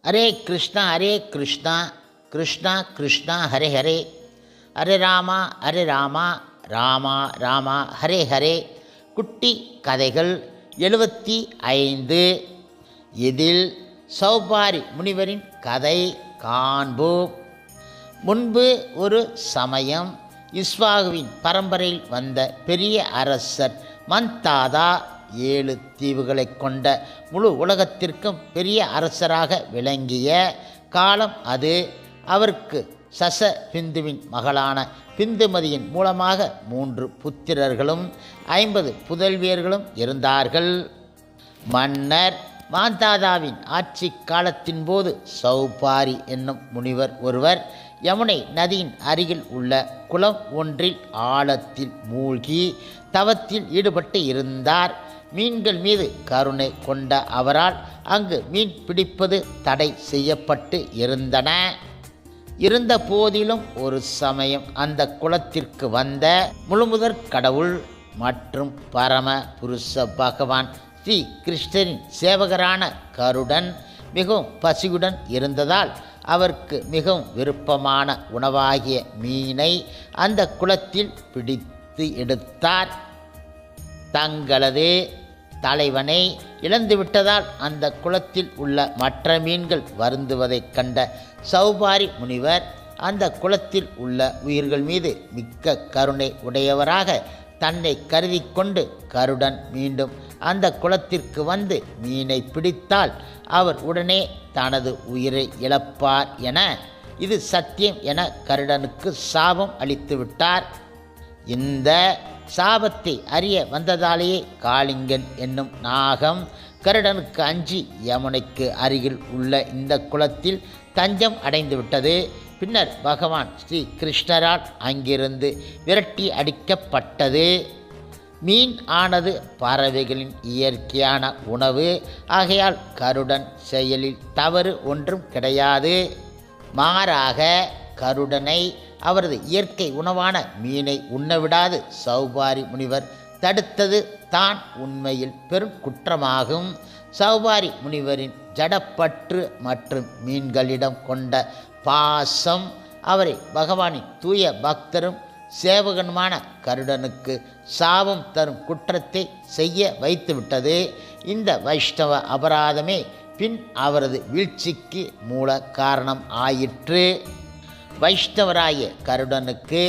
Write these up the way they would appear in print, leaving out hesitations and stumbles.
ஹரே கிருஷ்ணா கிருஷ்ணா கிருஷ்ணா ஹரே ஹரே ஹரே ராமா ராமா ராமா ஹரே ஹரே. குட்டி கதைகள் 75. இதில் சௌபாரி முனிவரின் கதை காண்போம். முன்பு ஒரு சமயம் இஸ்வாகுவின் பரம்பரையில் வந்த பெரிய அரசர் மந்தாதா 7 தீவுகளை கொண்ட முழு உலகத்திற்கும் பெரிய அரசராக விளங்கிய காலம் அது. அவருக்கு சச பிந்துவின் மகளான பிந்துமதியின் மூலமாக 3 புத்திரர்களும் 50 புதல்வியர்களும் இருந்தார்கள். மன்னர் மாந்தாதாவின் ஆட்சி காலத்தின் போது சௌபாரி என்னும் முனிவர் ஒருவர் யமுனை நதியின் அருகில் உள்ள குளம் ஒன்றில் ஆழத்தில் மூழ்கி தவத்தில் ஈடுபட்டு இருந்தார். மீன்கள் மீது கருணை கொண்ட அவரால் அங்கு மீன் பிடிப்பது தடை செய்யப்பட்டு இருந்த போதிலும் ஒரு சமயம் அந்த குளத்திற்கு வந்த முழுமுதற் கடவுள் மற்றும் பரம புருஷ பகவான் ஸ்ரீ கிருஷ்ணரின் சேவகரான கருடன் மிகவும் பசியுடன் இருந்ததால் அவருக்கு மிகவும் விருப்பமான உணவாகிய மீனை அந்த குளத்தில் பிடித்து எடுத்தார். தங்களது தலைவனை இழந்துவிட்டதால் அந்த குளத்தில் உள்ள மற்ற மீன்கள் வருந்துவதைக் கண்ட சௌபாரி முனிவர் அந்த குளத்தில் உள்ள உயிர்கள் மீது மிக்க கருணை உடையவராக தன்னை கருதி கொண்டு கருடன் மீண்டும் அந்த குளத்திற்கு வந்து மீனை பிடித்தால் அவர் உடனே தனது உயிரை இழப்பார் என, இது சத்தியம் என கருடனுக்கு சாபம் அளித்து விட்டார். இந்த சாபத்தை அறிய வந்ததாலேயே காளிங்கன் என்னும் நாகம் கருடனுக்கு அஞ்சி யமுனைக்கு அருகில் உள்ள இந்த குளத்தில் தஞ்சம் அடைந்து விட்டது. பின்னர் பகவான் ஸ்ரீ கிருஷ்ணரால் அங்கிருந்து விரட்டி அடிக்கப்பட்டது. மீன் ஆனது பறவைகளின் இயற்கையான உணவு. ஆகையால் கருடன் செயலில் தவறு ஒன்றும் கிடையாது. மாறாக கருடனை அவரது இயற்கை உணவான மீனை உண்ணவிடாது சௌபாரி முனிவர் தடுத்தது தான் உண்மையில் பெரும் குற்றமாகும். சௌபாரி முனிவரின் ஜடப்பற்று மற்றும் மீன்களிடம் கொண்ட பாசம் அவரை பகவானின் தூய பக்தரும் சேவகனுமான கருடனுக்கு சாபம் தரும் குற்றத்தை செய்ய வைத்துவிட்டது. இந்த வைஷ்ணவ அபராதமே பின் அவரது வீழ்ச்சிக்கு மூல காரணம் ஆயிற்று. வைஷ்ணவராய கருடனுக்கு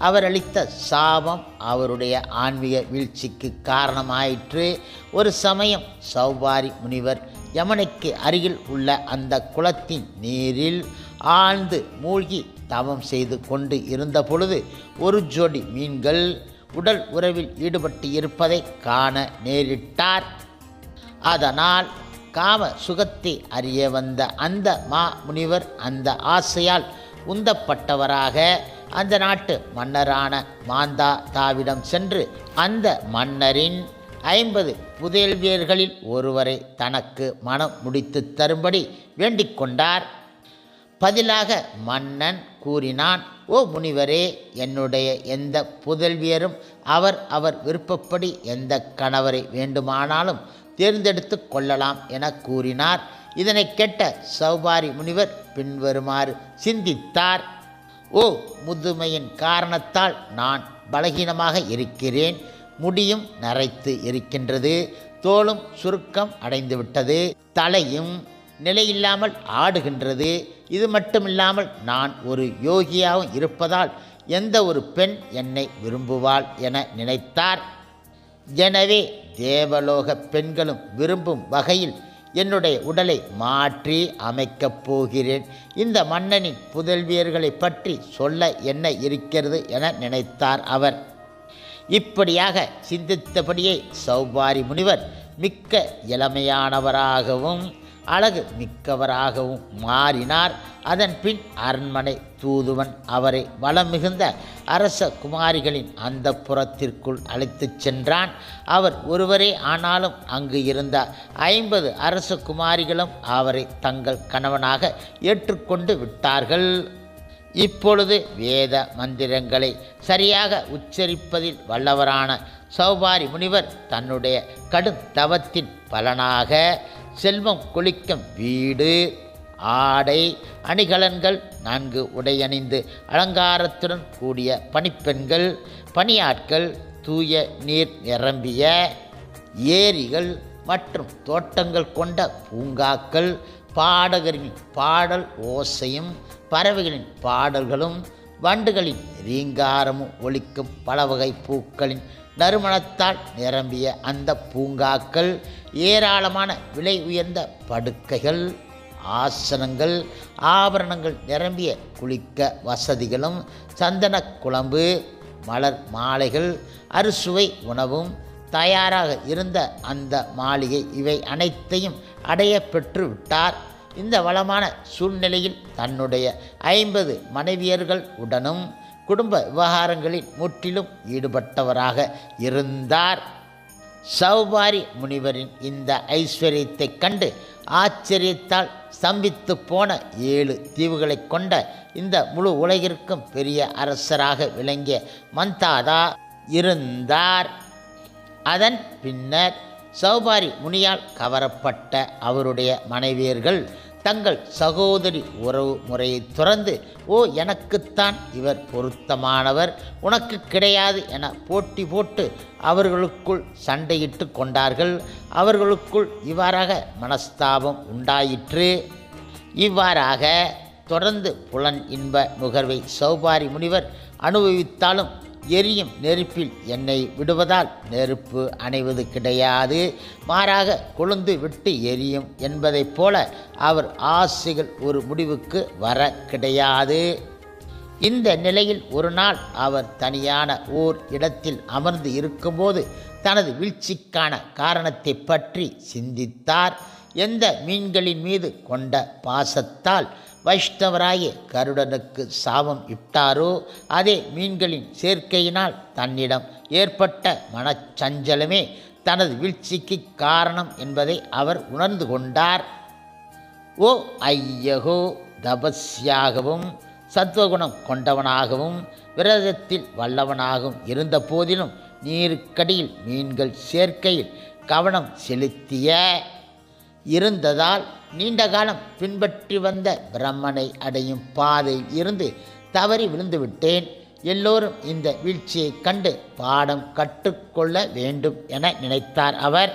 அவர் அளித்த சாபம் அவருடைய ஆன்மீக வீழ்ச்சிக்கு காரணமாயிற்று. ஒரு சமயம் சௌபாரி முனிவர் யமுனைக்கு அருகில் உள்ள அந்த குளத்தின் நீரில் ஆழ்ந்து மூழ்கி தவம் செய்து கொண்டு இருந்த பொழுது ஒரு ஜோடி மீன்கள் உடல் உறவில் ஈடுபட்டு இருப்பதை காண நேரிட்டார். அதனால் காம சுகத்தை அறிய வந்த அந்த முனிவர் அந்த ஆசையால் உந்தப்பட்டவராக அந்த நாட்டு மன்னரான மாந்தாதாவிடம் சென்று அந்த மன்னரின் 50 புதல்வியர்களில் ஒருவரை தனக்கு மனம் முடித்து தரும்படி வேண்டிக் கொண்டார். பதிலாக மன்னன் கூறினான், ஓ முனிவரே, என்னுடைய எந்த புதல்வியரும் அவர் விருப்பப்படி எந்த கணவரை வேண்டுமானாலும் தேர்ந்தெடுத்து கொள்ளலாம் என கூறினார். இதனை கேட்ட சௌபாரி முனிவர் பின்வருமாறு சிந்தித்தார். ஓ, முதுமையின் காரணத்தால் நான் பலகீனமாக இருக்கிறேன். முடியும் நரைத்து இருக்கின்றது, தோலும் சுருக்கம் அடைந்துவிட்டது, தலையும் நிலையில்லாமல் ஆடுகின்றது. இது மட்டுமில்லாமல் நான் ஒரு யோகியாகவும் இருப்பதால் எந்த ஒரு பெண் என்னை விரும்புவாள் என நினைத்தார். எனவே தேவலோக பெண்களும் விரும்பும் வகையில் என்னுடைய உடலை மாற்றி அமைக்கப் போகிறேன். இந்த மன்னனின் புதல்வியர்களை பற்றி சொல்ல என்ன இருக்கிறது என நினைத்தார் அவர். இப்படியாக சிந்தித்தபடியே சௌபாரி முனிவர் மிக்க இளமையானவராகவும் அழகு மிக்கவராகவும் மாறினார். அதன் பின் அரண்மனை தூதுவன் அவரை வளம் மிகுந்த அரச குமாரிகளின் அந்த புறத்திற்குள் அழைத்துச் சென்றான். அவர் ஒருவரே ஆனாலும் அங்கு இருந்த 50 அரச குமாரிகளும் அவரை தங்கள் கணவனாக ஏற்றுக்கொண்டு விட்டார்கள். இப்பொழுது வேத மந்திரங்களை சரியாக உச்சரிப்பதில் வல்லவரான சௌபாரி முனிவர் தன்னுடைய கடும் தவத்தின் பலனாக செல்வம் கொளிக்கும் வீடு, ஆடை அணிகலன்கள் நன்கு உடையணிந்து அலங்காரத்துடன் கூடிய பணிப்பெண்கள், பணியாட்கள், தூய நீர் நிரம்பிய ஏரிகள் மற்றும் தோட்டங்கள் கொண்ட பூங்காக்கள், பாடகரின் பாடல் ஓசையும் பறவைகளின் பாடல்களும் வண்டுகளின் ரீங்காரமும் ஒலிக்கும் பலவகை பூக்களின் நறுமணத்தால் நிரம்பிய அந்த பூங்காக்கள், ஏராளமான விலை உயர்ந்த படுக்கைகள், ஆசனங்கள், ஆபரணங்கள் நிரம்பிய குளிக்க வசதிகளும், சந்தன குழம்பு, மலர் மாலைகள், அறுசுவை உணவும் தயாராக இருந்த அந்த மாளிகை இவை அனைத்தையும் அடைய பெற்று விட்டார். இந்த வளமான சூழ்நிலையில் தன்னுடைய 50 மனைவியர்கள் உடனும் குடும்ப விவகாரங்களில் முற்றிலும் ஈடுபட்டவராக இருந்தார். சௌபாரி முனிவரின் இந்த ஐஸ்வர்யத்தை கண்டு ஆச்சரியத்தால் ஸ்தம்பித்து போன 7 தீவுகளை கொண்ட இந்த முழு உலகிற்கும் பெரிய அரசராக விளங்கிய மந்தாதா இருந்தார். அதன் பின்னர் சௌபாரி முனியால் கவரப்பட்ட அவருடைய மனைவியர்கள் தங்கள் சகோதரி உறவு முறையை துறந்து, ஓ எனக்குத்தான் இவர் பொருத்தமானவர், உனக்கு கிடையாது என போட்டி போட்டு அவர்களுக்குள் சண்டையிட்டு கொண்டார்கள். அவர்களுக்குள் இவ்வாறாக மனஸ்தாபம் உண்டாயிற்று. இவ்வாறாக தொடர்ந்து புலன் இன்ப நுகர்வை சௌபாரி முனிவர் அனுபவித்தாலும் எரியும் நெருப்பில் எண்ணெய் விடுவதால் நெருப்பு அணைவது கிடையாது, மாறாக கொழுந்து விட்டு எரியும் என்பதைப் போல அவர் ஆசைகள் ஒரு முடிவுக்கு வர கிடையாது. இந்த நிலையில் ஒரு நாள் அவர் தனியான ஓர் இடத்தில் அமர்ந்து இருக்கும்போது தனது வீழ்ச்சிக்கான காரணத்தை பற்றி சிந்தித்தார். எந்த மீன்களின் மீது கொண்ட பாசத்தால் வைஷ்ணவராய கருடனுக்கு சாபம் இட்டாரோ அதே மீன்களின் சேர்க்கையினால் தன்னிடம் ஏற்பட்ட மனச்சஞ்சலமே தனது வீழ்ச்சிக்கு காரணம் என்பதை அவர் உணர்ந்து கொண்டார். ஓ ஐயகோ, தபஸ்யாகவும் சத்வகுணம் கொண்டவனாகவும் விரதத்தில் வல்லவனாகவும் இருந்த போதிலும் நீருக்கடியில் மீன்கள் சேர்க்கையில் கவனம் செலுத்திய இருந்ததால் நீண்ட காலம் பின்பற்றி வந்த பிரம்மனை அடையும் பாதையில் இருந்து தவறி விழுந்துவிட்டேன். எல்லோரும் இந்த வீழ்ச்சியை கண்டு பாடம் கற்றுக்கொள்ள வேண்டும் என நினைத்தார் அவர்.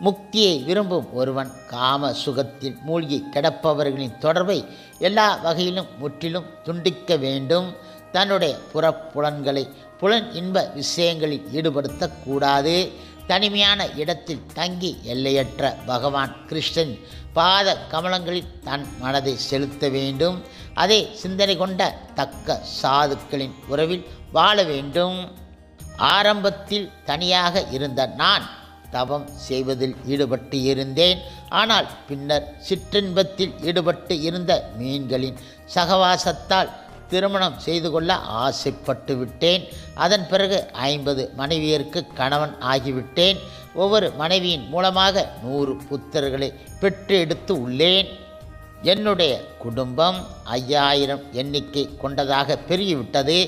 முக்தியை விரும்பும் ஒருவன் காம சுகத்தில் மூழ்கி கிடப்பவர்களின் தொடர்பை எல்லா வகையிலும் முற்றிலும் துண்டிக்க வேண்டும். தன்னுடைய புறப்புலன்களை புலன் இன்ப விஷயங்களில் ஈடுபடுத்தக்கூடாது. தனிமையான இடத்தில் தங்கி எல்லையற்ற பகவான் கிருஷ்ணன் பாத கமலங்களில் தன் மனதை செலுத்த வேண்டும். அதே சிந்தனை கொண்ட தக்க சாதுக்களின் உறவில் வாழ வேண்டும். ஆரம்பத்தில் தனியாக இருந்த நான் தவம் செய்வதில் ஈடுபட்டு இருந்தேன். ஆனால் பின்னர் சிற்றின்பத்தில் ஈடுபட்டு இருந்த மீன்களின் சகவாசத்தால் திருமணம் செய்து கொள்ள ஆசைப்பட்டு விட்டேன். அதன் பிறகு 50 மனைவியருக்கு கணவன் ஆகிவிட்டேன். ஒவ்வொரு மனைவியின் மூலமாக 100 புத்தர்களை பெற்று எடுத்து உள்ளேன். என்னுடைய குடும்பம் 5000 எண்ணிக்கை கொண்டதாக பெருகிவிட்டது.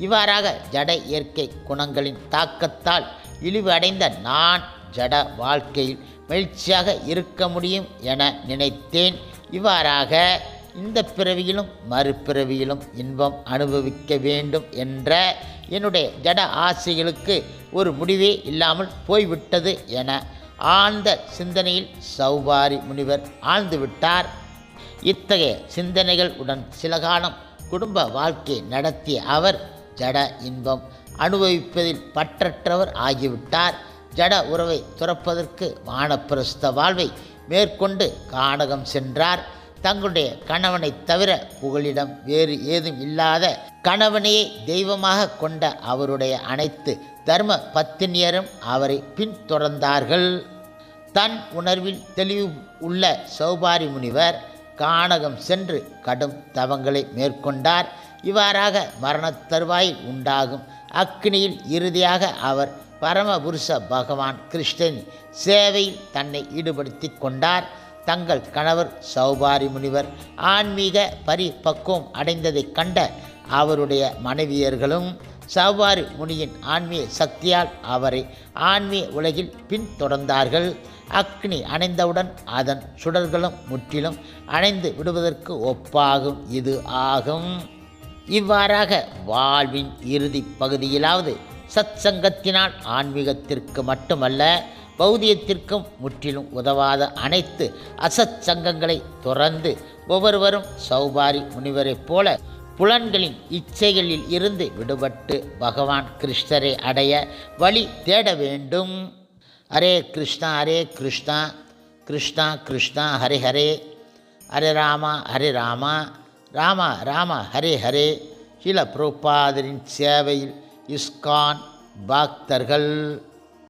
இவ்வாறாக ஜட இயற்கை குணங்களின் தாக்கத்தால் இழிவு அடைந்த நான் ஜட வாழ்க்கையில் மகிழ்ச்சியாக இருக்க முடியும் என நினைத்தேன். இவ்வாறாக இந்த பிறவியிலும் மறுபிறவியிலும் இன்பம் அனுபவிக்க வேண்டும் என்ற என்னுடைய ஜட ஆசைகளுக்கு ஒரு முடிவே இல்லாமல் போய்விட்டது என ஆழ்ந்த சிந்தனையில் சௌபாரி முனிவர் ஆழ்ந்துவிட்டார். இத்தகைய சிந்தனைகள் உடன் சில காலம் குடும்ப வாழ்க்கை நடத்திய அவர் ஜட இன்பம் அனுபவிப்பதில் பற்றற்றவர் ஆகிவிட்டார். ஜட உறவை துறப்பதற்கு வானப்பிரஸ்த வாழ்வை மேற்கொண்டு கானகம் சென்றார். தங்களுடைய கணவனை தவிர புகலிடம் வேறு ஏதும் இல்லாத கணவனையே தெய்வமாக கொண்ட அவருடைய அனைத்து தர்ம பத்தினியரும் அவரை பின்தொடர்ந்தார்கள். தன் உணர்வில் தெளிவு உள்ள சௌபாரி முனிவர் கானகம் சென்று கடும் தவங்களை மேற்கொண்டார். இவ்வாறாக மரணத் தருவாயில் உண்டாகும் அக்னியில் இறுதியாக அவர் பரமபுருஷ பகவான் கிருஷ்ணன் சேவையில் தன்னை ஈடுபடுத்தி கொண்டார். தங்கள் கணவர் சௌபாரி முனிவர் ஆன்மீக பரிபக்குவம் அடைந்ததைக் கண்ட அவருடைய மனைவியர்களும் சௌவாரி முனியின் ஆன்மீக சக்தியால் அவரை ஆன்மீக உலகில் பின்தொடர்ந்தார்கள். அக்னி அணைந்தவுடன் அதன் சுடர்களும் முற்றிலும் அணைந்து விடுவதற்கு ஒப்பாகும் இது ஆகும். இவ்வாறாக வாழ்வின் இறுதி பகுதியிலாவது சத்சங்கத்தினால் ஆன்மீகத்திற்கு மட்டுமல்ல பௌதியத்திற்கும் முற்றிலும் உதவாத அனைத்து அசத் சங்கங்களை துறந்து ஒவ்வொருவரும் சௌபாரி முனிவரைப் போல புலன்களின் இச்சைகளில் இருந்து விடுபட்டு பகவான் கிருஷ்ணரை அடைய வழி தேட வேண்டும். ஹரே கிருஷ்ணா கிருஷ்ணா கிருஷ்ணா ஹரே ஹரே, ஹரே ராமா ராமா ராமா ஹரே ஹரே. ஸ்ரீல பிரபுபாதரின் சேவையில் இஸ்கான் பக்தர்கள்.